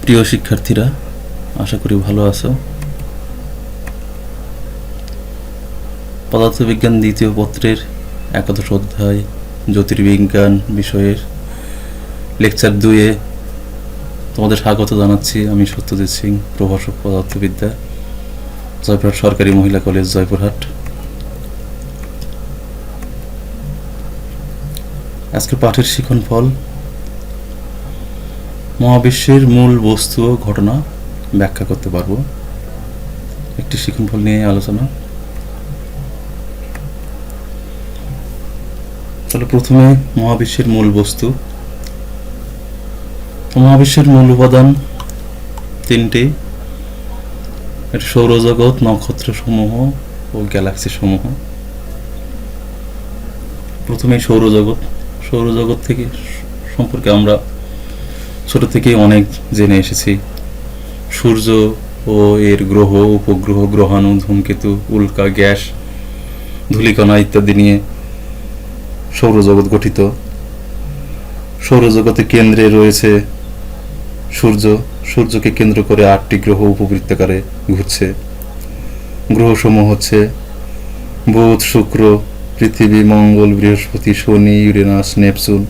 প্রিয় শিক্ষার্থীরা, আশা করি ভালো আছো। পদার্থবিজ্ঞান দ্বিতীয় পত্রের একাদশ অধ্যায় জ্যোতির্বিজ্ঞান বিষয়ের লেকচার 2-এ তোমাদের স্বাগত জানাচ্ছি। আমি সত্যজিৎ সিং, প্রভাষক পদার্থবিদ্যা, জয়পুরহাট সরকারি মহিলা কলেজ, জয়পুরহাট। আজকের পাঠের শিখন ফল মহাবিশ্বের মূল বস্তু ও ঘটনা ব্যাখ্যা করতে পারব। একটি শিক্ষণফল নিয়ে আলোচনা। তাহলে প্রথমে মহাবিশ্বের মূল বস্তু। মহাবিশ্বের মূল উপাদান 3টি: এটি সৌরজগৎ, নক্ষত্র সমূহ ও গ্যালাক্সি সমূহ। প্রথমে সৌরজগৎ। সৌরজগৎ থেকে সম্পর্কে আমরা ছোট থেকে অনেক জেনে এসেছি। সূর্য ও এর গ্রহ, উপগ্রহ, গ্রহাণু, ধূমকেতু, উল্কা, গ্যাস, ধূলিকণা ইত্যাদি নিয়ে সৌরজগৎ গঠিত। সৌরজগতের কেন্দ্রে রয়েছে সূর্য। সূর্যকে কেন্দ্র করে 8টি গ্রহ উপবৃত্তাকারে ঘুরছে। গ্রহসমূহ হচ্ছে বুধ, শুক্র, পৃথিবী, মঙ্গল, বৃহস্পতি, শনি, ইউরেনাস, নেপচুন।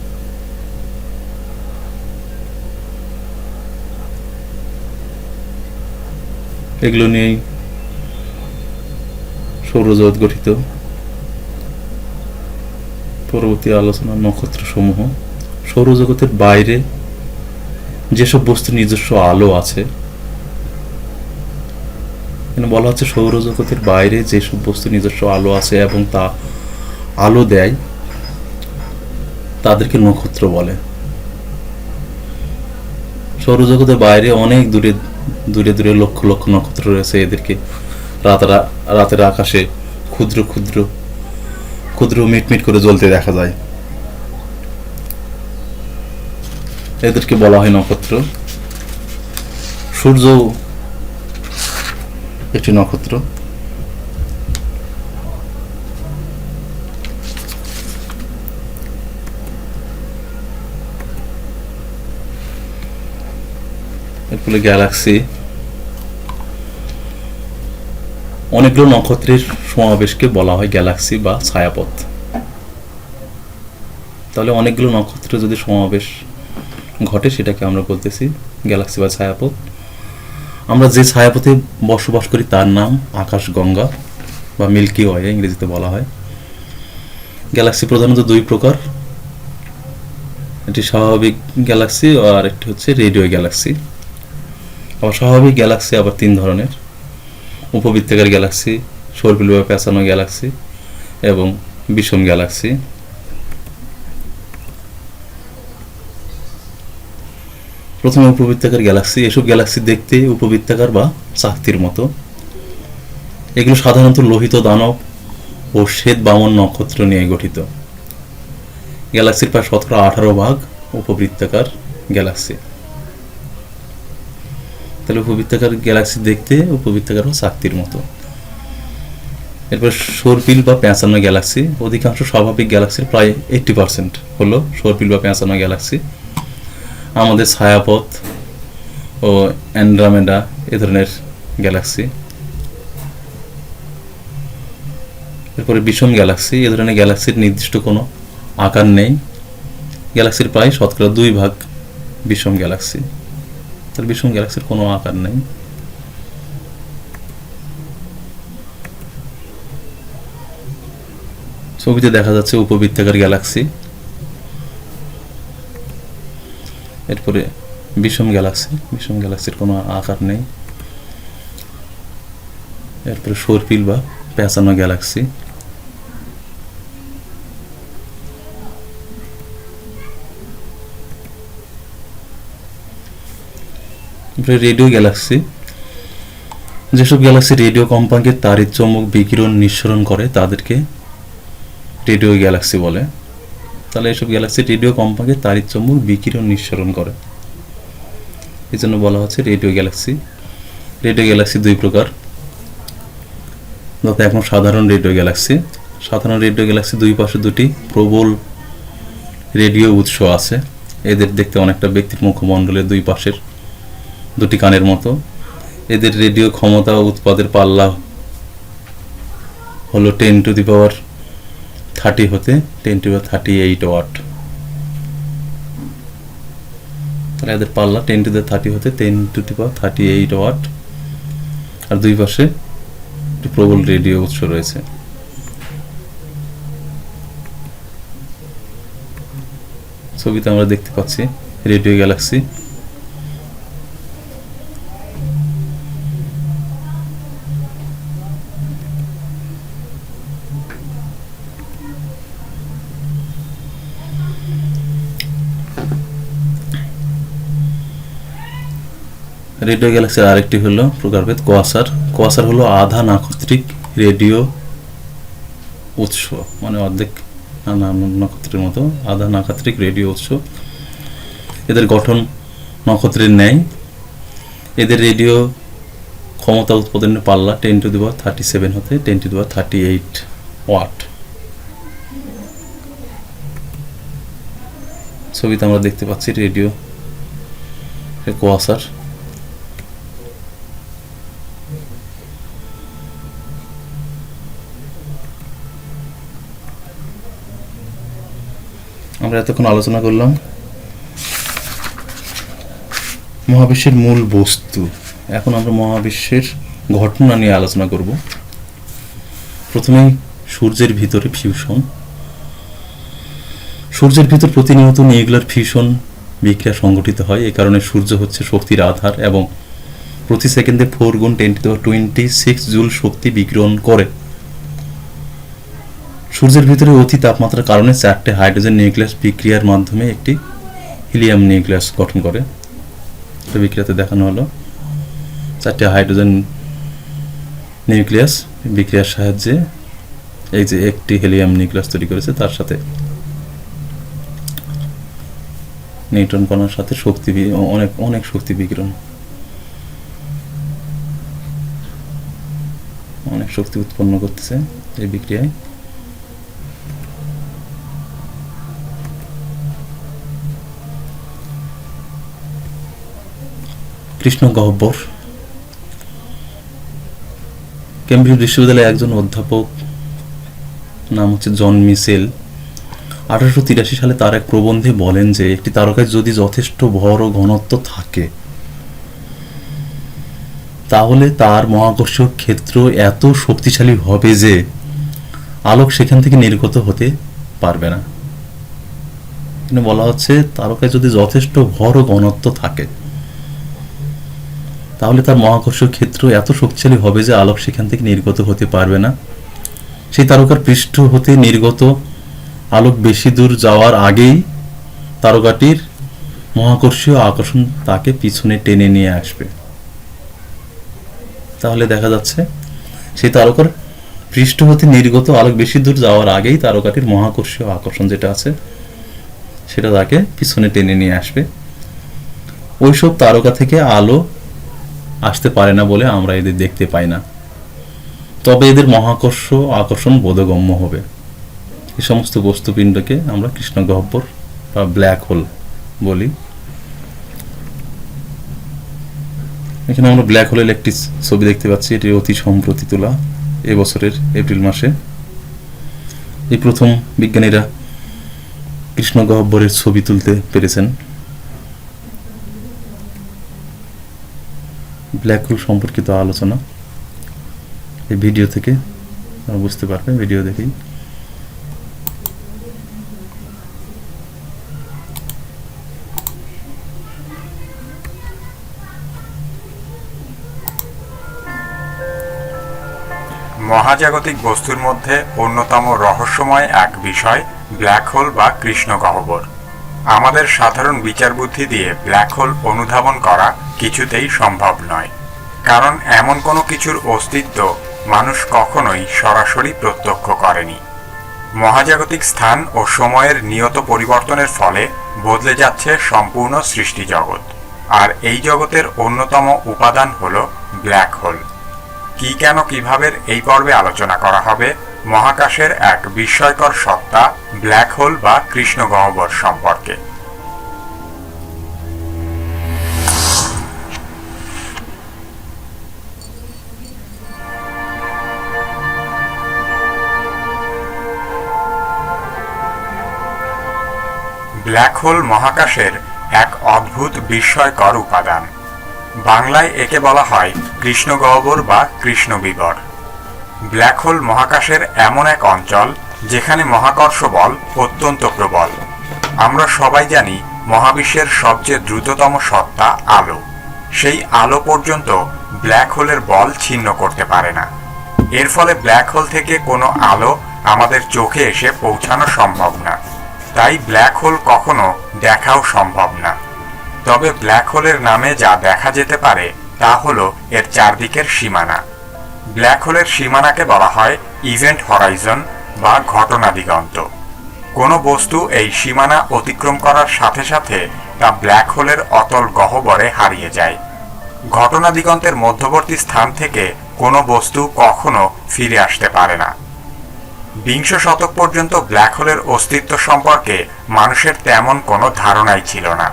এগুলো নিয়েই সৌরজগৎ গঠিত। পরবর্তী আলোচনা নক্ষত্র সমূহ। সৌরজগতের বাইরে যেসব বস্তুর নিজস্ব আলো আছে, এখানে বলা হচ্ছে সৌরজগতের বাইরে যেসব বস্তু নিজস্ব আলো আছে এবং তা আলো দেয়, তাদেরকে নক্ষত্র বলে। সৌরজগতের বাইরে অনেক দূরে দূরে দূরে লক্ষ লক্ষ নক্ষত্র রয়েছে। এদেরকে রাতের আকাশে ক্ষুদ্র ক্ষুদ্র ক্ষুদ্র মিটমিট করে জ্বলতে দেখা যায়। এদেরকে বলা হয় নক্ষত্র। সূর্য একটি নক্ষত্র। এরপরে গ্যালাক্সি। অনেকগুলো নক্ষত্রের সমাবেশকে বলা হয় গ্যালাক্সি বা ছায়াপথ। তাহলে অনেকগুলো নক্ষত্র যদি সমাবেশ ঘটে, সেটাকে আমরা বলতেছি গ্যালাক্সি বা ছায়াপথ। আমরা যে ছায়াপথে বসবাস করি তার নাম আকাশগঙ্গা বা মিল্কি ওয়ে ইংরেজিতে বলা হয়। গ্যালাক্সি প্রধানত 2 প্রকার। একটি স্বাভাবিক গ্যালাক্সি আর একটি হচ্ছে রেডিও গ্যালাক্সি। আবার স্বাভাবিক গ্যালাক্সি আবার 3 ধরনের: উপবৃত্তাকার গ্যালাক্সি, সর্পিল বা পেঁচানো গ্যালাক্সি এবং বিষম গ্যালাক্সি। প্রথমে উপবৃত্তাকার গ্যালাক্সি। এসব গ্যালাক্সি দেখতে উপবৃত্তাকার বা চাকতির মতো। এগুলো সাধারণত লোহিত দানব ও শ্বেত বামন নক্ষত্র নিয়ে গঠিত। গ্যালাক্সির প্রায় 17-18 ভাগ উপবৃত্তাকার গ্যালাক্সি। তাহলে উপবৃত্তাকার গ্যালাক্সি দেখতে উপবৃত্তাকার বা চাকতির মতো। এরপর সর্পিল বা পেঁচানো গ্যালাক্সি। অধিকাংশ স্বাভাবিক গ্যালাক্সির প্রায় 80% হলো সর্পিল বা পেঁচানো গ্যালাক্সি। আমাদের ছায়াপথ ও অ্যান্ড্রোমেডা এ ধরনের গ্যালাক্সি। এরপরে বিষম গ্যালাক্সি। এ ধরনের গ্যালাক্সির নির্দিষ্ট কোনো আকার নেই। গ্যালাক্সির প্রায় 2 ভাগ বিষম গ্যালাক্সি। তাহলে বিষম গ্যালাক্সির কোনো আকার নেই। ছবিতে দেখা যাচ্ছে উপবৃত্তাকার গ্যালাক্সি। এরপরে বিষম গ্যালাক্সি। বিষম গ্যালাক্সির কোনো আকার নেই। এরপরে সর্পিল বা পেঁচানো গ্যালাক্সি। Radio Galaxy. যেসব গ্যালাক্সি রেডিও কম্পাঙ্কের তাড়িৎ চৌম্বক বিকিরণ নিঃসরণ করে তাদেরকে রেডিও গ্যালাক্সি বলে। তাহলে এসব গ্যালাক্সি রেডিও কম্পাঙ্কের তাড়িৎ চৌম্বক বিকিরণ নিঃসরণ করে, এই জন্য বলা হচ্ছে রেডিও গ্যালাক্সি। রেডিও গ্যালাক্সি 2 প্রকার। যাতে এখন সাধারণ রেডিও গ্যালাক্সি। সাধারণ রেডিও গ্যালাক্সি 2 পাশে 2টি প্রবল রেডিও উৎস আছে। এদের দেখতে অনেকটা ব্যক্তির মুখমণ্ডলের 2 পাশের দুটি কানের মতো। এদের রেডিও ক্ষমতা ও উৎপাদের পাল্লা হলো 10⁻30 হতে 10⁻38 ওয়াট। তাহলে এদের পাল্লা 10⁻30 হতে 10⁻38 ওয়াট। আর দুই পাশে একটি প্রবল রেডিও উৎস রয়েছে। ছবিতে আমরা দেখতে পাচ্ছি রেডিও গ্যালাক্সি। রেডিও গ্যালাক্সির আরেকটি হলো প্রকারভেদ কোয়াসার। কোয়াসার হলো আধা নাক্ষত্রিক রেডিও উৎস, মানে অর্ধেক নক্ষত্রের মতো আধা নাক্ষত্রিক রেডিও উৎস। এদের গঠন নক্ষত্রের ন্যায়। এদের রেডিও ক্ষমতা উৎপাদনের পাল্লা 10⁻37 হতে 10⁻38 ওয়াট। ছবিতে আমরা দেখতে পাচ্ছি রেডিও কোয়াসার। আমরা এতক্ষণ আলোচনা করলাম মহাবিশ্বের মূল বস্তু। এখন আমরা মহাবিশ্বের ঘটনা নিয়ে আলোচনা করব। প্রথমেই সূর্যের ভিতরে ফিউশন। সূর্যের ভিতর প্রতিনিয়ত নিউক্লিয়ার ফিউশন বিক্রিয়া সংঘটিত হয়। এই কারণে সূর্য হচ্ছে শক্তির আধার এবং প্রতি সেকেন্ডে 4 গুণ 10⁻26 জুল শক্তি বিকিরণ করে। সূর্যের ভিতরে অতি তাপমাত্রার কারণে 4টে হাইড্রোজেন নিউক্লিয়াস বিক্রিয়ার মাধ্যমে একটি হিলিয়াম নিউক্লিয়াস গঠন করে। এটা বিক্রিয়াতে দেখানো হলো। 4টে হাইড্রোজেন নিউক্লিয়াস বিক্রিয়ার সাহায্যে এই যে একটি হিলিয়াম নিউক্লিয়াস তৈরি করেছে, তার সাথে নিউট্রন কণার সাথে শক্তি অনেক শক্তি বিকিরণ, অনেক শক্তি উৎপন্ন করতেছে এই বিক্রিয়ায়। কৃষ্ণ গহ্বর। কেমব্রিজ বিশ্ববিদ্যালয়ে একজন অধ্যাপক নাম হচ্ছে জন মিশেল 1883 সালে তার এক প্রবন্ধে বলেন যে একটি তারকায় যদি যথেষ্ট ভর ও ঘনত্ব থাকে তাহলে তার মহাকর্ষীয় ক্ষেত্র এত শক্তিশালী হবে যে আলোক সেখান থেকে নির্গত হতে পারবে না। এখানে বলা হচ্ছে তারকায় যদি যথেষ্ট ভর ও ঘনত্ব থাকে তাহলে তার মহাকর্ষীয় ক্ষেত্র এত শক্তিশালী হবে যে আলোক সেখান থেকে নির্গত হতে পারবে না। সেই তারকার পৃষ্ঠ হতে নির্গত আলোক বেশি দূর যাওয়ার আগেই তারকাটির মহাকর্ষীয় আকর্ষণ তাকে পিছনে টেনে নিয়ে আসবে। তাহলে দেখা যাচ্ছে সেই তারকার পৃষ্ঠ হতে নির্গত আলোক বেশি দূর যাওয়ার আগেই তারকাটির মহাকর্ষীয় আকর্ষণ যেটা আছে সেটা তাকে পিছনে টেনে নিয়ে আসবে। ওইসব তারকা থেকে আলো আসতে পারে না বলে আমরা এদের দেখতে পাই না, তবে এদের মহাকর্ষ আকর্ষণ বোধগম্য হবে। এই সমস্ত বস্তুপিণ্ডকে আমরা কৃষ্ণ গহ্বর বা ব্ল্যাক হোল বলি। এখানে আমরা ব্ল্যাক হোলের একটি ছবি দেখতে পাচ্ছি। এটি অতি সম্প্রতি তোলা, এবছরের এপ্রিল মাসে। এই প্রথম বিজ্ঞানীরা কৃষ্ণ গহ্বরের ছবি তুলতে পেরেছেন। ব্ল্যাক হোল সম্পর্কিত আলোচনা এই ভিডিও থেকে বুঝতে পারবে, ভিডিও দেখেই। মহাজাগতিক বস্তুর মধ্যে অন্যতম রহস্যময় এক বিষয় ব্ল্যাক হোল বা কৃষ্ণ গহ্বর। আমাদের সাধারণ বিচার বুদ্ধি দিয়ে ব্ল্যাক হোল অনুধাবন করা কিছুতেই সম্ভব নয়, কারণ এমন কোনো কিছুর অস্তিত্ব মানুষ কখনোই সরাসরি প্রত্যক্ষ করেনি। মহাজাগতিক স্থান ও সময়ের নিয়ত পরিবর্তনের ফলে বদলে যাচ্ছে সম্পূর্ণ সৃষ্টি জগৎ, আর এই জগতের অন্যতম উপাদান হল ব্ল্যাক হোল। কি কেন কিভাবে এই পর্বে আলোচনা করা হবে মহাকাশের এক বিস্ময়কর সত্তা ব্ল্যাক হোল বা কৃষ্ণ গহ্বর সম্পর্কে। ব্ল্যাক হোল মহাকাশের এক অদ্ভুত বিস্ময়কর উপাদান। বাংলায় একে বলা হয় কৃষ্ণগহ্বর বা কৃষ্ণবিবর। ব্ল্যাক হোল মহাকাশের এমন এক অঞ্চল যেখানে মহাকর্ষ বল অত্যন্ত প্রবল। আমরা সবাই জানি মহাবিশ্বের সবচেয়ে দ্রুততম সত্তা আলো। সেই আলো পর্যন্ত ব্ল্যাক হোলের বল ছিন্ন করতে পারে না। এর ফলে ব্ল্যাক হোল থেকে কোনো আলো আমাদের চোখে এসে পৌঁছানো সম্ভব না। তাই ব্ল্যাক হোল কখনো দেখাও সম্ভব না। তবে ব্ল্যাক হোলের নামে যা দেখা যেতে পারে তা হলো এর চারদিকের সীমানা। ব্ল্যাক হোলের সীমানাকে বলা হয় ইভেন্ট হরাইজন বা ঘটনা দিগন্ত। কোনো বস্তু এই সীমানা অতিক্রম করার সাথে সাথে তা ব্ল্যাক হোলের অতল গহ্বরে হারিয়ে যায়। ঘটনা দিগন্তের মধ্যবর্তী স্থান থেকে কোনো বস্তু কখনো ফিরে আসতে পারে না। বিংশ শতক পর্যন্ত ব্ল্যাক হোলের অস্তিত্ব সম্পর্কে মানুষের তেমন কোনো ধারণাই ছিল না।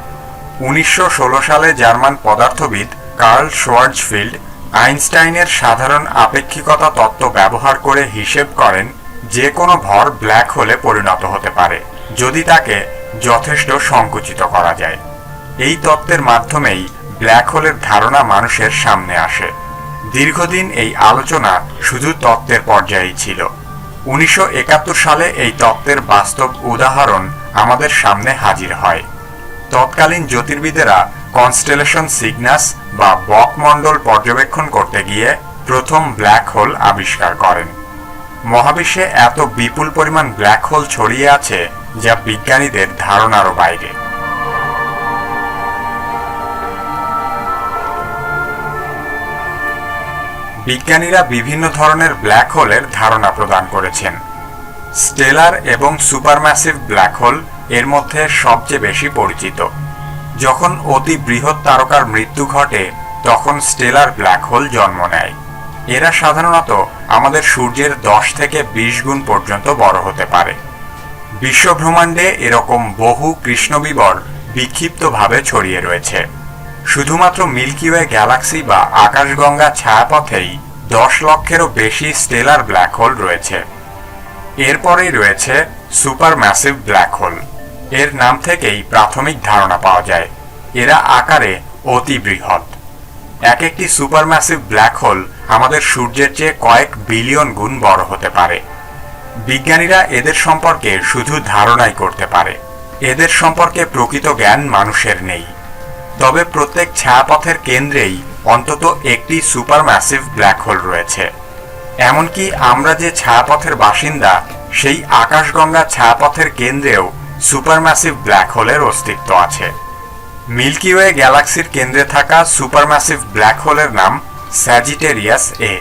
1916 সালে জার্মান পদার্থবিদ কার্ল শোয়ার্জফিল্ড আইনস্টাইনের সাধারণ আপেক্ষিকতা তত্ত্ব ব্যবহার করে হিসেব করেন যে কোনো ভর ব্ল্যাক হোলে পরিণত হতে পারে যদি তাকে যথেষ্ট সংকুচিত করা যায়। এই তত্ত্বের মাধ্যমেই ব্ল্যাক হোলের ধারণা মানুষের সামনে আসে। দীর্ঘদিন এই আলোচনা শুধু তত্ত্বের পর্যায়েই ছিল। 1971 সালে এই তত্ত্বের বাস্তব উদাহরণ আমাদের সামনে হাজির হয়। তৎকালীন জ্যোতির্বিদেরা কনস্টেলেশন সিগনাস বা বকমণ্ডল পর্যবেক্ষণ করতে গিয়ে প্রথম ব্ল্যাক হোল আবিষ্কার করেন। মহাবিশ্বে এত বিপুল পরিমাণ ব্ল্যাক হোল ছড়িয়ে আছে যা বিজ্ঞানীদের ধারণারও বাইরে। বিজ্ঞানীরা বিভিন্ন ধরনের ব্ল্যাক হোলের ধারণা প্রদান করেছেন। স্টেলার এবং সুপারম্যাসিভ ব্ল্যাক হোল এর মধ্যে সবচেয়ে বেশি পরিচিত। যখন অতি বৃহৎ তারকার মৃত্যু ঘটে তখন স্টেলার ব্ল্যাক হোল জন্ম নেয়। এরা সাধারণত আমাদের সূর্যের 10 থেকে 20 গুণ পর্যন্ত বড় হতে পারে। বিশ্বব্রহ্মাণ্ডে এরকম বহু কৃষ্ণবিবর বিক্ষিপ্তভাবে ছড়িয়ে রয়েছে। শুধুমাত্র মিল্কি ওয়ে গ্যালাক্সি বা আকাশগঙ্গা ছায়াপথেই 10 লক্ষেরও বেশি স্টেলার ব্ল্যাক হোল রয়েছে। এরপরেই রয়েছে সুপারম্যাসিভ ব্ল্যাক হোল। এর নাম থেকেই প্রাথমিক ধারণা পাওয়া যায় এরা আকারে অতি বৃহৎ। এক একটি সুপারম্যাসিভ ব্ল্যাক হোল আমাদের সূর্যের চেয়ে কয়েক বিলিয়ন গুণ বড় হতে পারে। বিজ্ঞানীরা এদের সম্পর্কে শুধু ধারণাই করতে পারে। এদের সম্পর্কে প্রকৃত জ্ঞান মানুষের নেই। তবে প্রত্যেক ছায়াপথের কেন্দ্রেই অন্তত একটি সুপারম্যাসিভ ব্ল্যাক হোল রয়েছে। এমনকি আমরা যে ছায়াপথের বাসিন্দা সেই আকাশগঙ্গা ছায়াপথের কেন্দ্রেও সুপারম্যাসিভ ব্ল্যাক হোলের অস্তিত্ব আছে। মিল্কি ওয়ে গ্যালাক্সির কেন্দ্রে থাকা সুপারম্যাসিভ ব্ল্যাক হোলের নাম স্যাজিটেরিয়াস এ।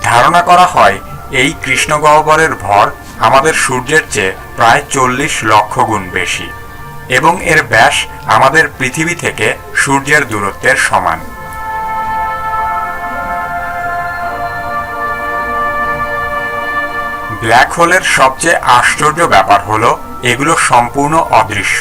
ধারণা করা হয় এই কৃষ্ণগহ্বরের ভর আমাদের সূর্যের চেয়ে প্রায় 40 লক্ষ গুণ বেশি এবং এর ব্যাস আমাদের পৃথিবী থেকে সূর্যের দূরত্বের সমান। ব্ল্যাক হোলের সবচেয়ে আশ্চর্য ব্যাপার হলো এগুলো সম্পূর্ণ অদৃশ্য।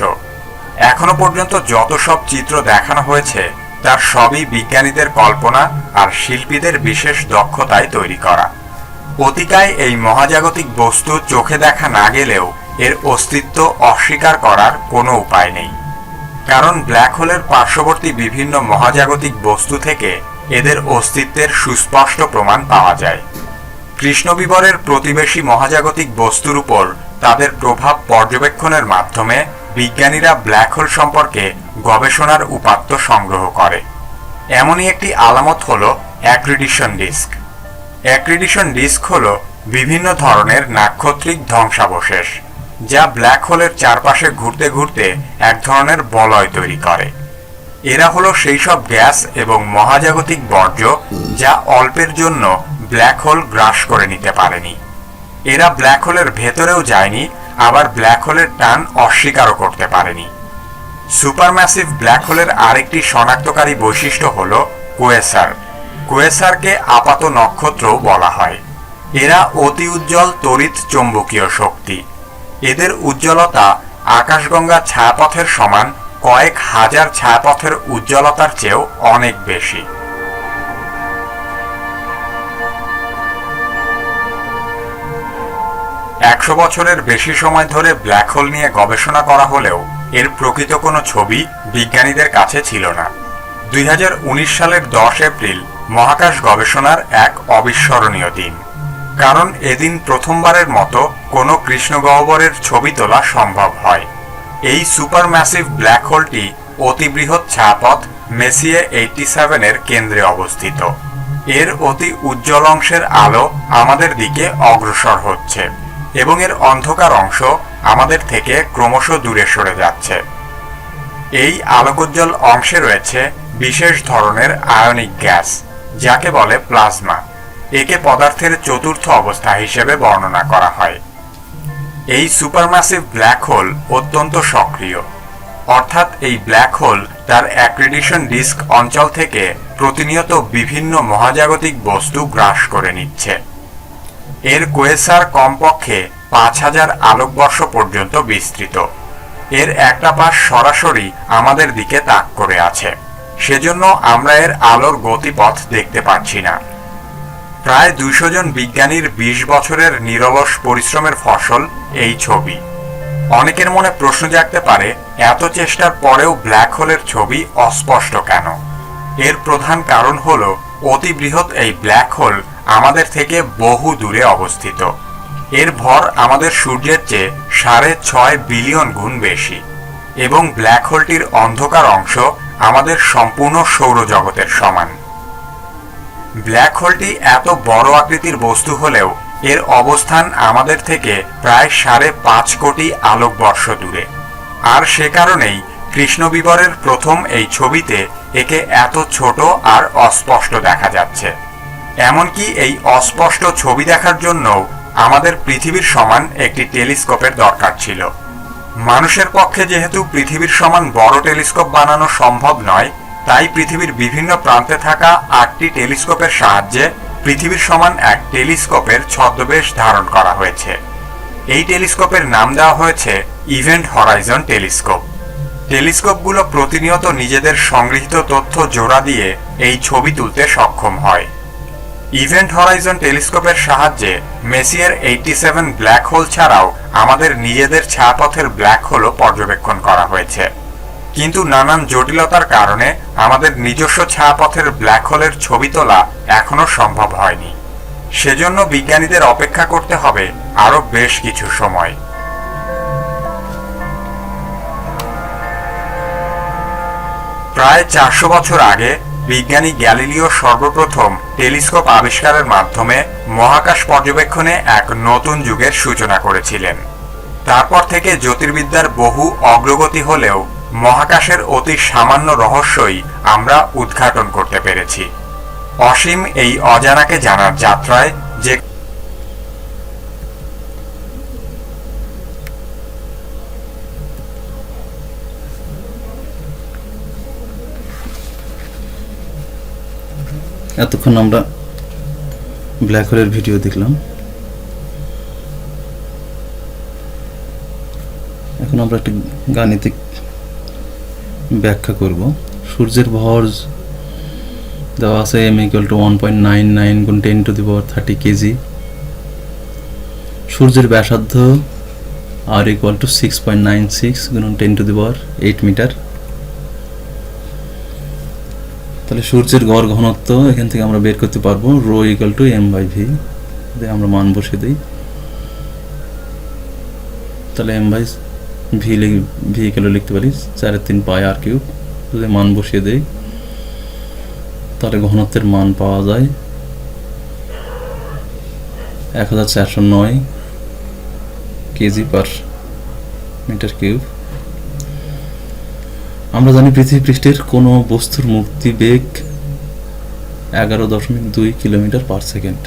এখনো পর্যন্ত যত সব চিত্র দেখানো হয়েছে তার সবই বিজ্ঞানীদের কল্পনা আর শিল্পীদের বিশেষ দক্ষতায় তৈরি করা। অতিকায় এই মহাজাগতিক বস্তু চোখে দেখা না গেলেও এর অস্তিত্ব অস্বীকার করার কোনো উপায় নেই। কারণ ব্ল্যাক হোলের পার্শ্ববর্তী বিভিন্ন মহাজাগতিক বস্তু থেকে এদের অস্তিত্বের সুস্পষ্ট প্রমাণ পাওয়া যায়। কৃষ্ণবিবরের প্রতিবেশী মহাজাগতিক বস্তুর উপর তাদের প্রভাব পর্যবেক্ষণের মাধ্যমে বিজ্ঞানীরা ব্ল্যাক হোল সম্পর্কে গবেষণার উপাত্ত সংগ্রহ করে। এমনই একটি আলামত হল অ্যাক্রিডিশন ডিস্ক। অ্যাক্রিডিশন ডিস্ক হল বিভিন্ন ধরনের নাক্ষত্রিক ধ্বংসাবশেষ যা ব্ল্যাক হোলের চারপাশে ঘুরতে ঘুরতে এক ধরনের বলয় তৈরি করে। এরা হলো সেই সব গ্যাস এবং মহাজাগতিক বর্জ্য যা অল্পের জন্য ব্ল্যাক হোল গ্রাস করে নিতে পারেনি। এরা ব্ল্যাক হোলের ভেতরেও যায়নি, আবার ব্ল্যাক হোলের টান অস্বীকারও করতে পারেনি। সুপারম্যাসিভ ব্ল্যাক হোলের আরেকটি শনাক্তকারী বৈশিষ্ট্য হল কোয়েসার। কোয়েসারকে আপাত নক্ষত্রও বলা হয়। এরা অতি উজ্জ্বল তড়িৎ চৌম্বকীয় শক্তি। এদের উজ্জ্বলতা আকাশগঙ্গা ছায়াপথের সমান, কয়েক হাজার ছায়াপথের উজ্জ্বলতার চেয়েও অনেক বেশি। একশো বছরের বেশি সময় ধরে ব্ল্যাক হোল নিয়ে গবেষণা করা হলেও এর প্রকৃত কোনো ছবি বিজ্ঞানীদের কাছে ছিল না। 2019 সালের 10 এপ্রিল মহাকাশ গবেষণার এক অবিস্মরণীয় দিন, কারণ এদিন প্রথমবারের মতো কোনো কৃষ্ণগহ্বরের ছবি তোলা সম্ভব হয়। এই সুপারম্যাসিভ ব্ল্যাক হোলটি অতিবৃহৎ ছায়াপথ মেসিয়ে 87 এর কেন্দ্রে অবস্থিত। এর অতি উজ্জ্বল অংশের আলো আমাদের দিকে অগ্রসর হচ্ছে এবং এর অন্ধকার অংশ আমাদের থেকে ক্রমশ দূরে সরে যাচ্ছে। এই আলোকোজ্জ্বল অংশে রয়েছে বিশেষ ধরনের আয়নিক গ্যাস, যাকে বলে প্লাজমা। একে পদার্থের চতুর্থ অবস্থা হিসেবে বর্ণনা করা হয়। এই সুপারম্যাসিভ ব্ল্যাক হোল অত্যন্ত সক্রিয়, অর্থাৎ এই ব্ল্যাক হোল তার অ্যাক্রিডিশন ডিস্ক অঞ্চল থেকে প্রতিনিয়ত বিভিন্ন মহাজাগতিক বস্তু গ্রাস করে নিচ্ছে। এর কোয়েসার কমপক্ষে 5000 আলোকবর্ষ পর্যন্ত বিস্তৃত। এর একটা পাশ সরাসরি আমাদের দিকে তাক করে আছে, সেজন্য আমরা এর আলোর গতিপথ দেখতে পাচ্ছি না। প্রায় 200 জন বিজ্ঞানীর 20 বছরের নিরলস পরিশ্রমের ফসল এই ছবি। অনেকের মনে প্রশ্ন জাগতে পারে, এত চেষ্টার পরেও ব্ল্যাক হোলের ছবি অস্পষ্ট কেন? এর প্রধান কারণ হল অতি বৃহৎ এই ব্ল্যাক হোল আমাদের থেকে বহু দূরে অবস্থিত। এর ভর আমাদের সূর্যের চেয়ে 6.5 বিলিয়ন গুণ বেশি এবং ব্ল্যাক হোলটির অন্ধকার অংশ আমাদের সম্পূর্ণ সৌরজগতের সমান। ব্ল্যাক হোলটি এত বড় আকৃতির বস্তু হলেও এর অবস্থান আমাদের থেকে প্রায় 5.5 কোটি আলোকবর্ষ দূরে, আর সে কারণেই কৃষ্ণবিবরের প্রথম এই ছবিতে একে এত ছোট আর অস্পষ্ট দেখা যাচ্ছে। এমনকি এই অস্পষ্ট ছবি দেখার জন্য আমাদের পৃথিবীর সমান একটি টেলিস্কোপের দরকার ছিল। মানুষের পক্ষে যেহেতু পৃথিবীর সমান বড় টেলিস্কোপ বানানো সম্ভব নয়, তাই পৃথিবীর বিভিন্ন প্রান্তে থাকা 8টি টেলিস্কোপের সাহায্যে পৃথিবীর সমান এক টেলিস্কোপের ছদ্মবেশ ধারণ করা হয়েছে। এই টেলিস্কোপের নাম দেওয়া হয়েছে ইভেন্ট হরাইজন টেলিস্কোপ। টেলিস্কোপগুলো প্রতিনিয়ত নিজেদের সংগৃহীত তথ্য জোড়া দিয়ে এই ছবি তুলতে সক্ষম হয়। ইভেন্ট হরাইজন টেলিস্কোপের সাহায্যে মেসিয়ার 87 ব্ল্যাক হোল ছাড়াও আমাদের নিজেদের ছায়াপথের ব্ল্যাক হোলও পর্যবেক্ষণ করা হয়েছে, কিন্তু নানান জটিলতার কারণে আমাদের নিজস্ব ছায়াপথের ব্ল্যাক হোলের ছবি তোলা এখনো সম্ভব হয়নি। সেজন্য বিজ্ঞানীদের অপেক্ষা করতে হবে আরো বেশ কিছু সময়। প্রায় 400 বছর আগে বিজ্ঞানী গ্যালিলিও সর্বপ্রথম টেলিস্কোপ আবিষ্কারের মাধ্যমে মহাকাশ পর্যবেক্ষণে এক নতুন যুগের সূচনা করেছিলেন। তারপর থেকে জ্যোতির্বিদ্যার বহু অগ্রগতি হলেও মহাকাশের অতি সামান্য রহস্যই আমরা উদ্ঘাটন করতে পেরেছি। অসীম এই অজানাকে জানার যাত্রায় যে এতক্ষণ আমরা ব্ল্যাক হোলের ভিডিও দেখলাম। এখন আমরা একটি গাণিতিক ব্যাখ্যা করব। সূর্যের ভর দেওয়া আছে m = 1.99 × 10⁻30 কেজি। সূর্যের ব্যাসার্ধ r = 6.96 × 10⁸ মিটার। তাহলে সূর্যের গড় ঘনত্ব এখান থেকে আমরা বের করতে পারবো ρ = m/v। আমরা মান বসিয়ে দিই, তাহলে m/v লিখতে পারি 4/3 πr³। যদি মান বসিয়ে দেই তাহলে ঘনত্বের মান পাওয়া যায় 1409 kg/m³। আমরা জানি পৃথিবী পৃষ্ঠের কোনো বস্তুর মুক্তিবেগ 11.2 কিলোমিটার/সেকেন্ড।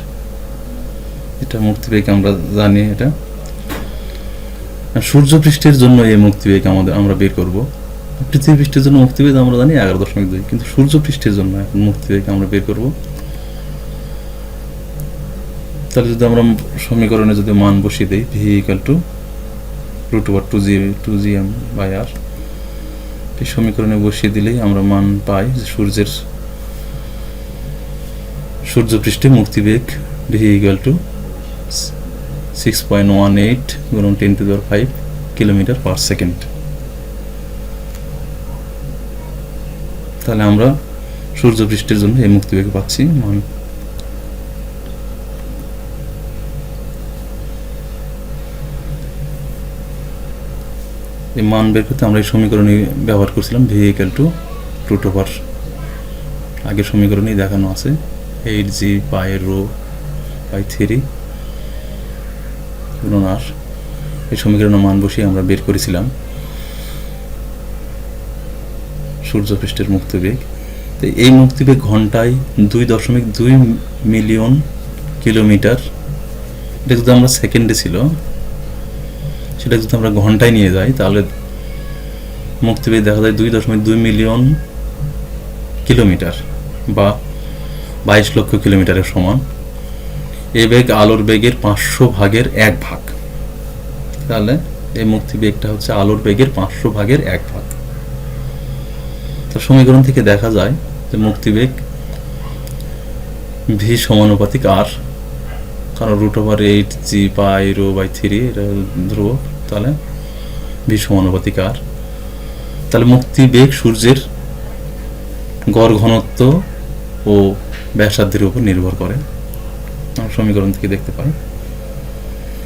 এটা মুক্তিবেগ আমরা জানি। এটা সূর্য পৃষ্ঠের জন্য এই মুক্তিবেগ আমরা বের করব। পৃথিবী পৃষ্ঠের জন্য মুক্তিবেগ আমরা জানি 11.2, কিন্তু সূর্য পৃষ্ঠের জন্য এখন মুক্তিবেগ আমরা বের করব। তাহলে যদি আমরা সমীকরণে যদি মান বসিয়ে দিই v = √2gm/r, এই সমীকরণে বসিয়ে দিলেই আমরা মান পাই যে সূর্য পৃষ্ঠে মুক্তিবেগ v = 6.18 × 10⁵ কিলোমিটার/সেকেন্ড। তাহলে আমরা সূর্যপৃষ্ঠের জন্য এই মুক্তিবেগ পাচ্ছি মান। এই মান বের করতে আমরা এই সমীকরণে ব্যবহার করছিলাম V equal to root over, আগের সমীকরণেই দেখানো আছে 8g পাই রো বাই 3 গুণন r। এই সমীকরণের মান বসিয়ে আমরা বের করেছিলাম সূর্যপৃষ্ঠের মুক্তিবেগ। তো এই মুক্তিবেগ ঘন্টায় 2.2 মিলিয়ন কিলোমিটার। এটা যদি আমরা সেকেন্ডে ছিল, সেটা যদি আমরা ঘন্টায় নিয়ে যাই তাহলে মুক্তিবেগ দেখা যায় 2.2 মিলিয়ন কিলোমিটার বা 22 লক্ষ কিলোমিটারের সমান। এই বেগ আলোর বেগের 500 ভাগের 1 ভাগ। তাহলে এই মুক্তিবেগটা হচ্ছে আলোর বেগের 500 ভাগের 1 ভাগ। তো সমীকরণ থেকে দেখা যায় যে মুক্তিবেগ ভি সমানুপাতিক আর, কারণ root over 8g pi rho by 3 এটা ধ্রুবক, তাহলে ভি সমানুপাতিক আর। তাহলে মুক্তিবেগ সূর্যের গড় ঘনত্ব ও ব্যাসার্ধের উপর নির্ভর করে, আমরা সমীকরণ থেকে দেখতে পাই।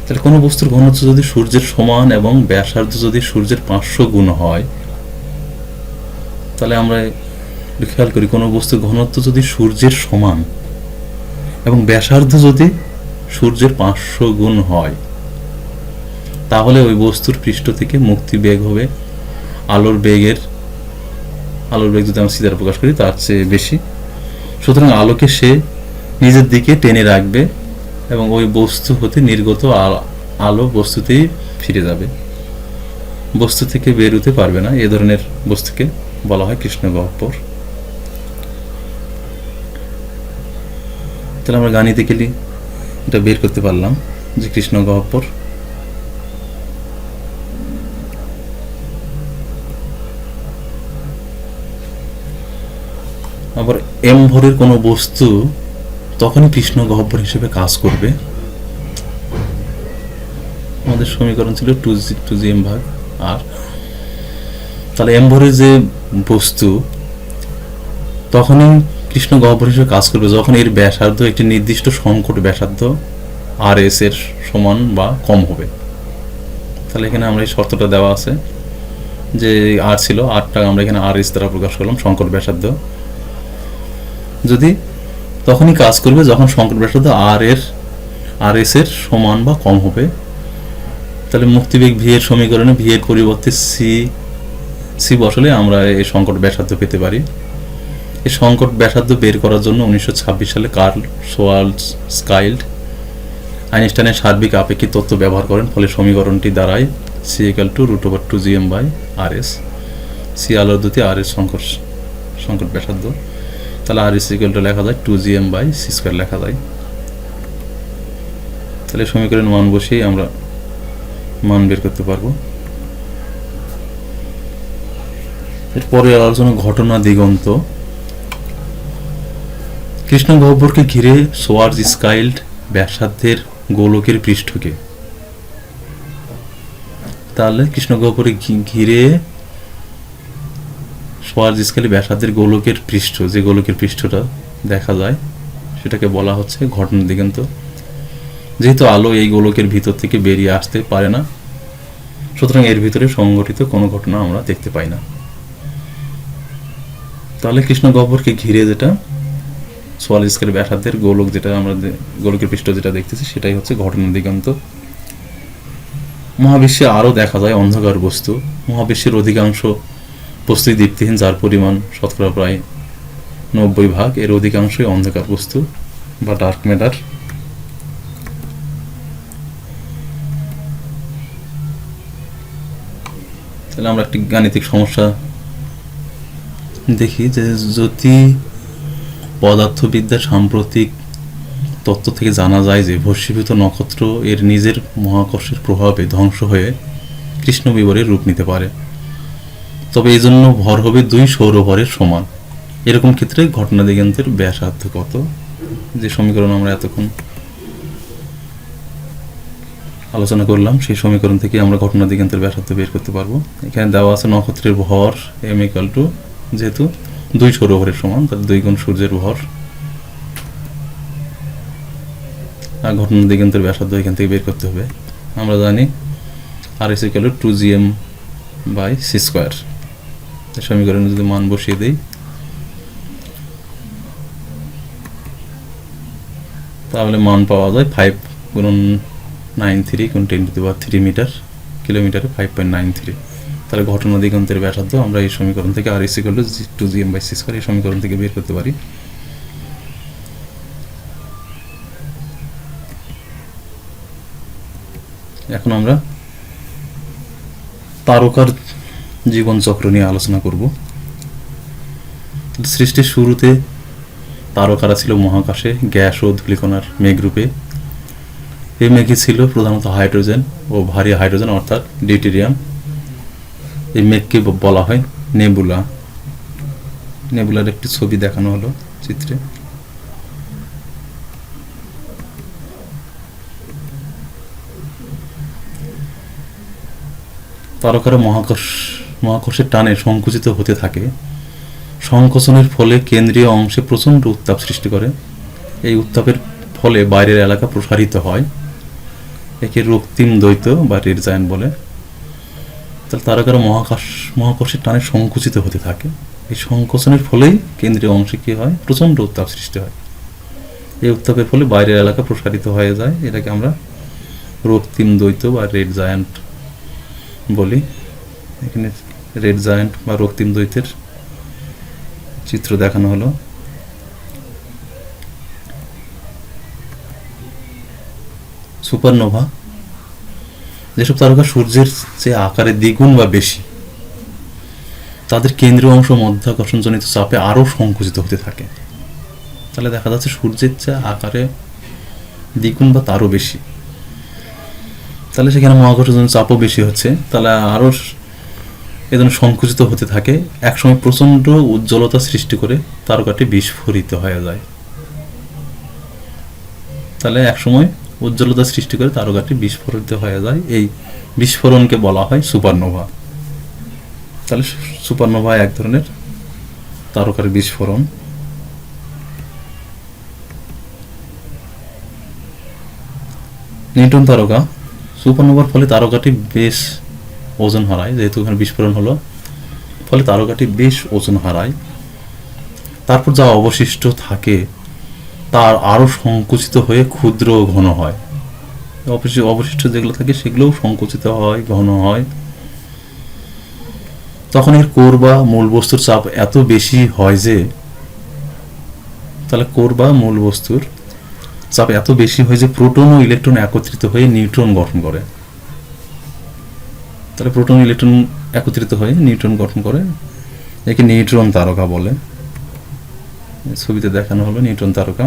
তাহলে কোনো বস্তুর ঘনত্ব যদি সূর্যের সমান এবং ব্যাসার্ধ যদি সূর্যের 500 গুণ হয়, তাহলে আমরা খেয়াল করি কোনো বস্তুর ঘনত্ব যদি সূর্যের সমান এবং ব্যাসার্ধ যদি সূর্যের 500 গুণ হয়, তাহলে ওই বস্তুর পৃষ্ঠ থেকে মুক্তিবেগ হবে আলোর বেগ যদি আমরা সিধা প্রকাশ করি তার চেয়ে বেশি। সুতরাং আলোকে সে নিজের দিকে টেনে রাখবে এবং ওই বস্তু হতে নির্গত আলো বস্তুতেই ফিরে যাবে, বস্তু থেকে বের হতে পারবে না। এ ধরনের বস্তুকে বলা হয় কৃষ্ণগহ্বর। তাহলে আমরা গাণিতিক্যালি এটা বের করতে পারলাম যে কৃষ্ণগহ্বর আবার এম ভরের কোনো বস্তু তখনই কৃষ্ণগহ্বর হিসেবে কাজ করবে। আমাদের সমীকরণ ছিল 2g m ভাগ আর। তাহলে এম ভরের যে বস্তু তখনই কৃষ্ণগহ্বর হিসেবে কাজ করবে যখন এর ব্যাসার্ধ একটি নির্দিষ্ট সংকট ব্যাসার্ধ আর এস এর সমান বা কম হবে। তাহলে এখানে আমরা এই শর্তটা দেওয়া আছে যে আর ছিল, আরটা আমরা এখানে আর এস দ্বারা প্রকাশ করলাম, সংকট ব্যাসার্ধ যদি তখনই কাজ করবে যখন সংকট ব্যাসার্ধ আর এস এর সমান বা কম হবে। তাহলে মুক্তিবেগ ভি এর সমীকরণে ভি এর পরিবর্তে সি বসালে আমরা এই সংকট ব্যাসার্ধ পেতে পারি। এই সংকট ব্যাসার্ধ বের করার জন্য 1926 সালে কার্ল শোয়ার্জস্কাইল্ড আইনস্টাইনের সার্বিক আপেক্ষিক তত্ত্ব ব্যবহার করেন। ফলে সমীকরণটি দাঁড়ায় C equal to root over 2gm by R S. C আলোর দ্যুতি আর এস সংকট ব্যাসার্ধ, তাহলে আর এস ইকুয়াল টু লেখা যায় 2gm বাই সি স্কোয়ার লেখা যায়। তাহলে সমীকরণ মান বসিয়ে আমরা মান বের করতে পারবো। এরপরে আলোচনা ঘটনা দিগন্ত। কৃষ্ণগহ্বরকে ঘিরে শোয়ার্জস্কাইল্ড ব্যাসার্ধের গোলকের পৃষ্ঠকে, তাহলে কৃষ্ণগহ্বরে ঘিরে শোয়ার্জস্কাইল্ড ব্যাসার্ধের গোলকের পৃষ্ঠ, যে গোলকের পৃষ্ঠটা দেখা যায় সেটাকে বলা হচ্ছে ঘটনা দিগন্ত। যেহেতু আলো এই গোলকের ভিতর থেকে বেরিয়ে আসতে পারে না, সুতরাং এর ভিতরে সংঘটিত কোনো ঘটনা আমরা দেখতে পাই না। তাহলে কৃষ্ণগহ্বরকে ঘিরে যেটা শোয়ার্জস্কাইল্ড ব্যাসার্ধের গোলক, যেটা আমরা গোলকের পৃষ্ঠ যেটা দেখতেছি সেটাই হচ্ছে ঘটনা দিগন্ত। মহাবিশ্বে আরও দেখা যায় অন্ধকার বস্তু। মহাবিশ্বের অধিকাংশ বস্তুই দীপ্তিহীন, যার পরিমাণ শতকরা প্রায় 90 এর অধিকাংশই অন্ধকার বস্তু বা ডার্ক ম্যাটার। তাহলে আমরা একটি গাণিতিক সমস্যা দেখি যে যদি পদার্থবিদ্যার সাম্প্রতিক তত্ত্ব থেকে জানা যায় যে ভস্মীভূত নক্ষত্র এর নিজের মহাকর্ষের প্রভাবে ধ্বংস হয়ে কৃষ্ণবিবরের রূপ নিতে পারে, তবে এই জন্য ভর হবে 2 সৌরভরের সমান। এরকম ক্ষেত্রে ঘটনা দিগন্তের ব্যাসার্ধ কত? যে সমীকরণ আমরা এতক্ষণ আলোচনা করলাম সেই সমীকরণ থেকে আমরা ঘটনা দিগন্তের ব্যাসার্ধ বের করতে পারবো। এখানে দেওয়া আছে নক্ষত্রের ভর m ইকুয়াল টু, যেহেতু 2 সৌরভরের সমান, তাহলে 2 গুণ সূর্যের ভর। আর ঘটনা দিগন্তের ব্যাসার্ধ এখান থেকে বের করতে হবে। আমরা জানি R is equal to 2gm by c square. সমীকরণে যদি মান বসিয়ে দিই তাহলে মান পাওয়া যায় 5 গুণন 93 গুণ 10⁻³ মিটার, কিলোমিটারে 5.93। তাহলে ঘটনা দিগন্তের ব্যাসার্ধ আমরা এই সমীকরণ থেকে R is equal to 2gm by c square এই সমীকরণ থেকে বের করতে পারি। এখন আমরা তারকার জীবনচক্র নিয়ে আলোচনা করব। সৃষ্টির শুরুতে তারকারা ছিল মহাকাশে গ্যাস ও ধূলিকণার মেঘরূপে। এই মেঘই ছিল প্রধানত হাইড্রোজেন ও ভারী হাইড্রোজেন অর্থাৎ ডিউটেরিয়াম। এই মেঘকে বলা হয় নেবুলা। নেবুলার একটি ছবি দেখানো হলো চিত্রে। তারকারা মহাকর্ষের টানে সংকুচিত হতে থাকে। সংকোচনের ফলে কেন্দ্রীয় অংশে প্রচণ্ড উত্তাপ সৃষ্টি করে। এই উত্তাপের ফলে বাইরের এলাকা প্রসারিত হয়। একে রক্তিম দ্বৈত বা রেড জায়ান্ট বলে। তাহলে তারকারা মহাকর্ষের টানে সংকুচিত হতে থাকে। এই সংকোচনের ফলেই কেন্দ্রীয় অংশে কী হয়? প্রচণ্ড উত্তাপ সৃষ্টি হয়। এই উত্তাপের ফলে বাইরের এলাকা প্রসারিত হয়ে যায়। এটাকে আমরা রক্তিম দ্বৈত বা রেড জায়ান্ট বলি। এখানে রেড জায়ান্ট বা রক্তিম দ্বৈতের চিত্র দেখানো হলো। সুপারনোভা, যেসব তারকা সূর্যের চেয়ে আকারে দ্বিগুণ বা বেশি, তাদের কেন্দ্রীয় অংশ মধ্যাকর্ষণজনিত চাপে আরও সংকুচিত হতে থাকে। তাহলে দেখা যাচ্ছে সূর্যের চেয়ে আকারে দ্বিগুণ বা তারও বেশি, তাহলে সেখানে মহাকর্ষণজনিত চাপও বেশি হচ্ছে। তাহলে আরও এ ধরনের সংকুচিত হতে থাকে। একসময় প্রচণ্ড উজ্জ্বলতা সৃষ্টি করে তারকাটি বিস্ফোরিত হয়ে যায়। তাহলে একসময় উজ্জ্বলতা সৃষ্টি করে তারকাটি বিস্ফোরিত হয়ে যায়। এই বিস্ফোরণকে বলা হয় সুপারনোভা। তাহলে সুপারনোভা এক ধরনের তারকার বিস্ফোরণ। নিউট্রন তারকা, সুপারনোভার ফলে তারকাটি বেশ ওজন হারায়। যেহেতু এখানে বিস্ফোরণ হলো, ফলে তারকাটি বেশ ওজন হারায়। তারপর যা অবশিষ্ট থাকে তার আরও সংকুচিত হয়ে ক্ষুদ্র ঘন হয়। অবশিষ্ট যেগুলো থাকে সেগুলোও সংকুচিত হয়, ঘন হয়। তখন এর কোর বা মূল বস্তুর চাপ এত বেশি হয় যে, তাহলে কোর বা মূল বস্তুর চাপ এত বেশি হয় যে প্রোটন ও ইলেকট্রন একত্রিত হয়ে নিউট্রন গঠন করে। তাহলে প্রোটন ইলেকট্রন একত্রিত হয়ে নিউট্রন গঠন করে। একে নিউট্রন তারকা বলে। ছবিতে দেখানো হলো নিউট্রন তারকা।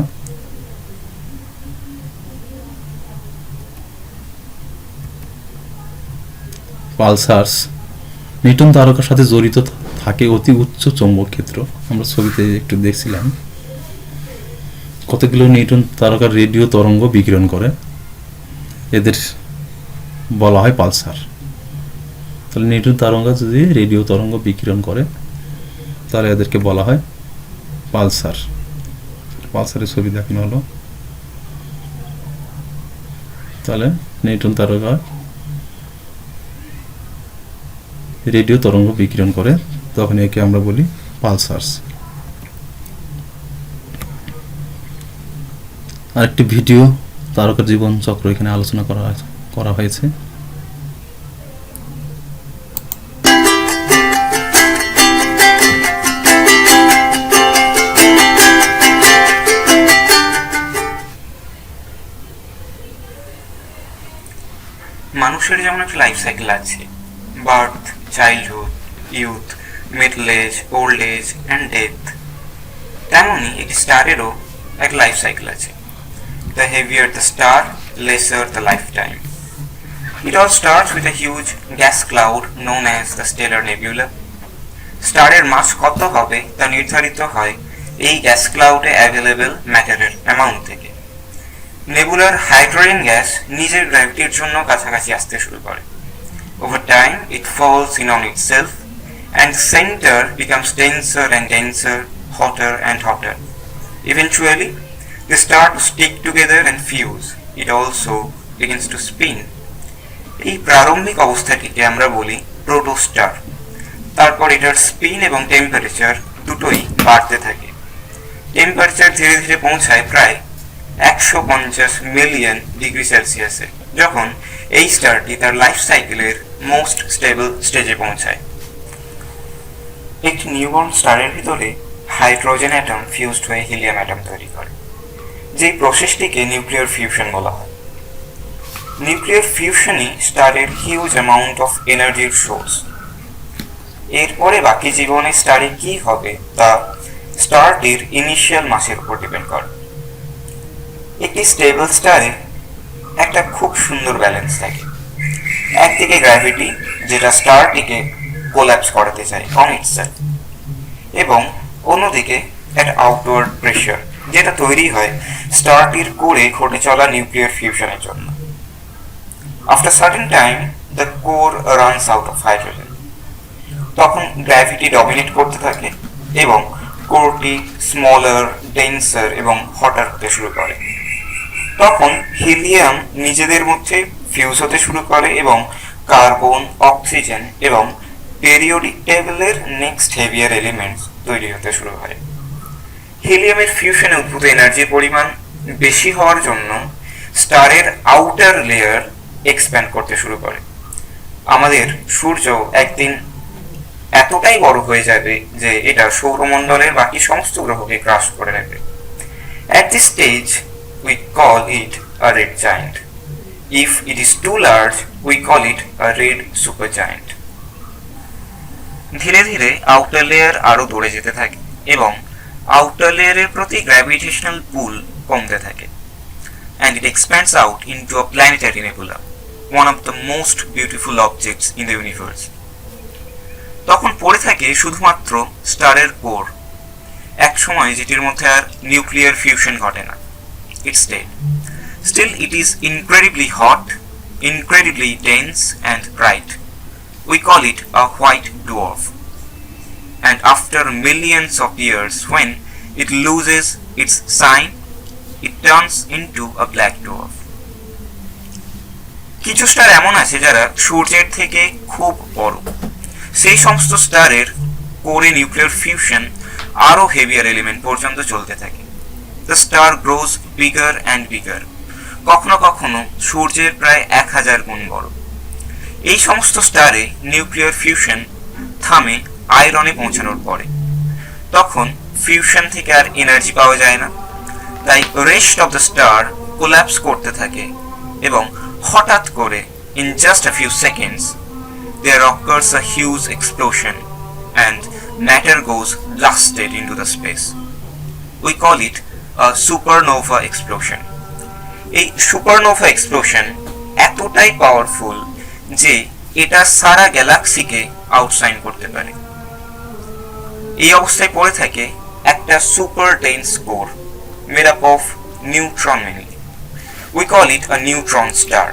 পালসার্স, নিউট্রন তারকার সাথে জড়িত থাকে অতি উচ্চ চৌম্বক ক্ষেত্র। আমরা ছবিতে একটু দেখছিলাম কতগুলো নিউট্রন তারকার রেডিও তরঙ্গ বিকিরণ করে। এদের বলা হয় পালসার। তাহলে নিউট্রন তারকা যদি রেডিও তরঙ্গ বিকিরণ করে তাহলে এদেরকে বলা হয় পালসার। পালসারের ছবি দেখানো হলো। তাহলে নিউট্রন তারকা রেডিও তরঙ্গ বিকিরণ করে, তখন একে আমরা বলি পালসার্স। আরেকটি ভিডিও তারকার জীবন চক্র এখানে আলোচনা করা হয়েছে। মানুষের যেমন একটা লাইফ সাইকেল আছে, birth, childhood, youth, middle age, old age and death, তেমনই একটি স্টারেরও এক লাইফ সাইকেল আছে। The heavier the star, lesser the life time. It all starts with a huge gas cloud known as the stellar nebula. স্টারের মাস কত হবে তা নির্ধারিত হয় এই গ্যাস ক্লাউডে অ্যাভেলেবল ম্যাটারের অ্যামাউন্ট থেকে। নেবুলার হাইড্রোজেন গ্যাস নিজের গ্র্যাভিটির জন্য কাছাকাছি আসতে শুরু করে। Over time, it falls in on itself and the center becomes denser and denser, hotter and hotter. Eventually, they start to stick together and fuse. It also begins to spin. এই প্রারম্ভিক অবস্থাটিকে আমরা বলি প্রোটোস্টার। তারপর এটার স্পিন এবং temperature দুটোই বাড়তে থাকে। টেম্পারেচার ধীরে ধীরে পৌঁছায় প্রায় 150 মিলিয়ন ডিগ্রি সেলসিয়াসে, যখন এই স্টারটি তার লাইফ সাইকেলের মোস্ট স্টেবল স্টেজে পৌঁছায়। একটি নিউবর্ন স্টারের ভিতরে হাইড্রোজেন অ্যাটম ফিউজড হয়ে হিলিয়াম অ্যাটম তৈরি করে, যেই প্রসেসটিকে নিউক্লিয়ার ফিউশন বলা হয়। নিউক্লিয়ার ফিউশনই স্টারের হিউজ অ্যামাউন্ট অফ এনার্জির সোর্স। এরপরে বাকি জীবনে স্টারে কি হবে তা স্টারটির ইনিশিয়াল মাসের উপর ডিপেন্ড করে। একটি স্টেবল স্টারে একটা খুব সুন্দর ব্যালেন্স থাকে। একদিকে গ্র্যাভিটি, যেটা স্টারটিকে কোল্যাপস করাতে চায় অন ইটসেলফ, এবং অন্যদিকে একটা আউটওয়ার্ড প্রেশার, যেটা তৈরি হয় স্টারটির কোরে ঘটে চলা নিউক্লিয়ার ফিউশনের জন্য। After certain time the core runs out of hydrogen. তখন গ্র্যাভিটি ডমিনেট করতে থাকে এবং কোরটি স্মলার, ডেন্সার এবং হটার হতে শুরু করে। তখন হিলিয়াম নিজেদের মধ্যে ফিউজ হতে শুরু করে এবং কার্বন, অক্সিজেন এবং পেরিওডিক টেবিলের নেক্সট হেভিয়ার এলিমেন্টস তৈরি হতে শুরু হয়। হিলিয়ামের ফিউশনে উদ্ভূত এনার্জির পরিমাণ বেশি হওয়ার জন্য স্টারের আউটার লেয়ার এক্সপ্যান্ড করতে শুরু করে। আমাদের সূর্য একদিন এতটাই বড় হয়ে যাবে যে এটা সৌরমণ্ডলের বাকি সমস্ত গ্রহকে ক্রাশ করে নেবে। At this stage we call it a red giant. If it is too large, we call it a red supergiant. ধীরে ধীরে আউটার লেয়ার আরো দূরে যেতে থাকে এবং আউটার লেয়ারের প্রতি গ্র্যাভিটেশনাল পুল কমতে থাকে, and it expands out into a planetary nebula, one of the most beautiful objects in the universe. তখন পড়ে থাকে শুধুমাত্র স্টারের কোর, এক সময় যেটির মধ্যে আর নিউক্লিয়ার ফিউশন ঘটে না। It's dead. Still it is incredibly hot, incredibly dense and bright. We call it a white dwarf. And after millions of years, when it loses its sign, it turns into a black dwarf. কিছু star এমন আছে যারা সূর্যের থেকে খুব বড়। সেই সমস্ত স্টারের কোরে নিউক্লিয়ার ফিউশন আরো হেভিয়ার এলিমেন্ট পর্যন্ত চলতে থাকে। The star grows bigger and bigger, কখনো কখনো সূর্যের প্রায় 1000 গুণ বড়। এই সমস্ত স্টারে নিউক্লিয়ার ফিউশন থামে আয়রনে পৌঁছানোর পরে। তখন ফিউশন থেকে আর এনার্জি পাওয়া যায় না, তাই rest of the star collapse করতে থাকে এবং হঠাৎ করে in just a few seconds there occurs a huge explosion and matter goes blasted into the space. We call it a supernova explosion. এই সুপারনোভা এক্সপ্লোশন এতটাই পাওয়ারফুল যে এটা সারা গ্যালাক্সিকে আউটশাইন করতে পারে। এই অবস্থায় পড়ে থাকে একটা super dense core made up of neutron mainly. We call it a neutron star.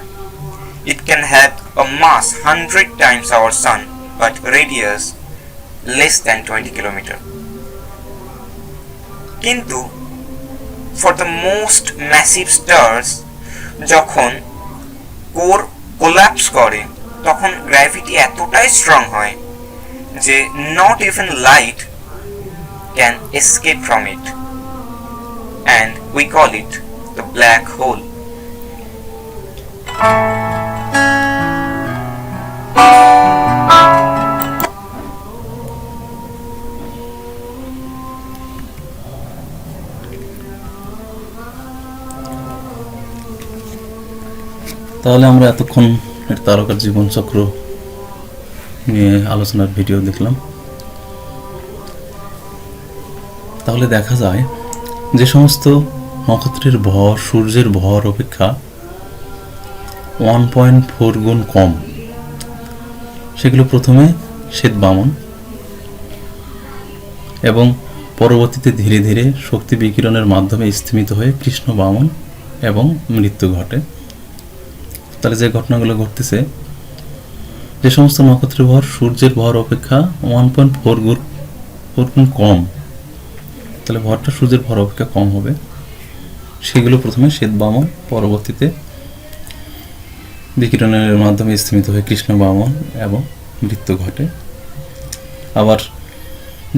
It can have a mass 100 times our sun but radius less than 20 kilometers. কিন্তু for the most massive stars, যখন core collapse করে তখন gravity এতটাই strong হয় যে not even light can escape from it, and we call it the black hole. তাহলে আমরা এতক্ষণ তারকার জীবনচক্র নিয়ে আলোচনার ভিডিও দেখলাম। তাহলে দেখা যায় যে সমস্ত নক্ষত্রের ভর সূর্যের ভর অপেক্ষা 1.4 গুণ কম, সেগুলো প্রথমে শ্বেত বামন এবং পরবর্তীতে ধীরে ধীরে শক্তি বিকিরণের মাধ্যমে স্থিমিত হয়ে কৃষ্ণ বামন এবং মৃত্যু ঘটে। তাহলে যে ঘটনাগুলো ঘটতেছে যে সমস্ত নক্ষত্রের ভর সূর্যের ভর অপেক্ষা 1.4 গুণ কম, তাহলে ভরটা সূর্যের ভর অপেক্ষা কম হবে, সেগুলো প্রথমে শ্বেত বামন, পরবর্তীতে বিকিরণের মাধ্যমে স্থিমিত হয়ে কৃষ্ণ বামন এবং মৃত্যু ঘটে। আবার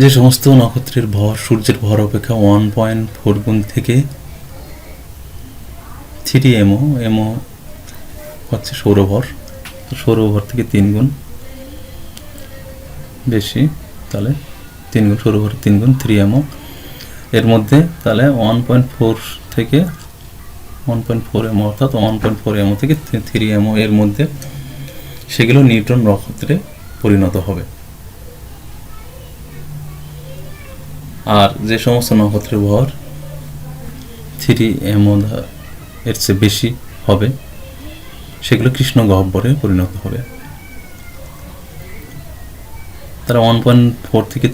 যে সমস্ত নক্ষত্রের ভর সূর্যের ভর অপেক্ষা 1.4 গুণ থেকে 3 এমও হচ্ছে সৌরভর, সৌরভর থেকে 3 গুণ বেশি, তাহলে 3 গুণ সৌরভর 3 গুণ 3 এমও, এর মধ্যে তাহলে 1.4 থেকে 1.4 এমও অর্থাৎ 1.4 এমও থেকে 3 এমও এর মধ্যে সেগুলো নিউট্রন নক্ষত্রে পরিণত হবে। আর যে সমস্ত নক্ষত্রের ভর 3 এমও এর চেয়ে বেশি হবে সেগুলো কৃষ্ণ গহ্বরে পরিণত হবে। তারা 1.4 থেকে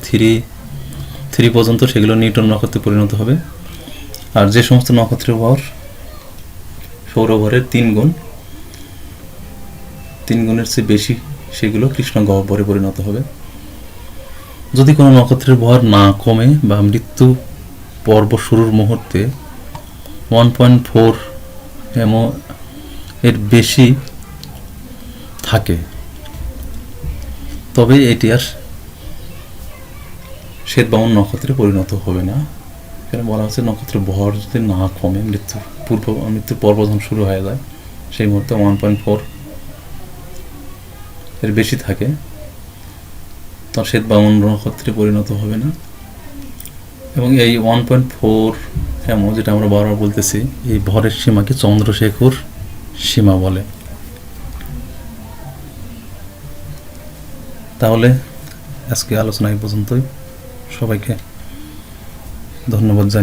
3 পর্যন্ত সেগুলো নিউট্রন নক্ষত্রে পরিণত হবে। আর যে সমস্ত নক্ষত্রের ভর সৌরভরের 3 গুণের চেয়ে বেশি সেগুলো কৃষ্ণ গহ্বরে পরিণত হবে। যদি কোনো নক্ষত্রের ভর না কমে বা মৃত্যু পর্ব শুরুর মুহূর্তে 1.4 এমও এর বেশি থাকে, তবে এটি আর শ্বেতবামন নক্ষত্রে পরিণত হবে না। এখানে বলা হচ্ছে নক্ষত্রের ভর যদি না কমে, মৃত্যুর পর্ব যখন শুরু হয়ে যায় সেই মুহূর্তে 1.4 এর বেশি থাকে, তখন শ্বেতবামন নক্ষত্রে পরিণত হবে না। এবং এই 1.4 এমও যেটা আমরা বারবার বলতেছি, এই ভরের সীমাকে চন্দ্রশেখর সীমা বলে। তাহলে আজকে আলোচনা এই পর্যন্তই। সবাইকে ধন্যবাদ জানাই।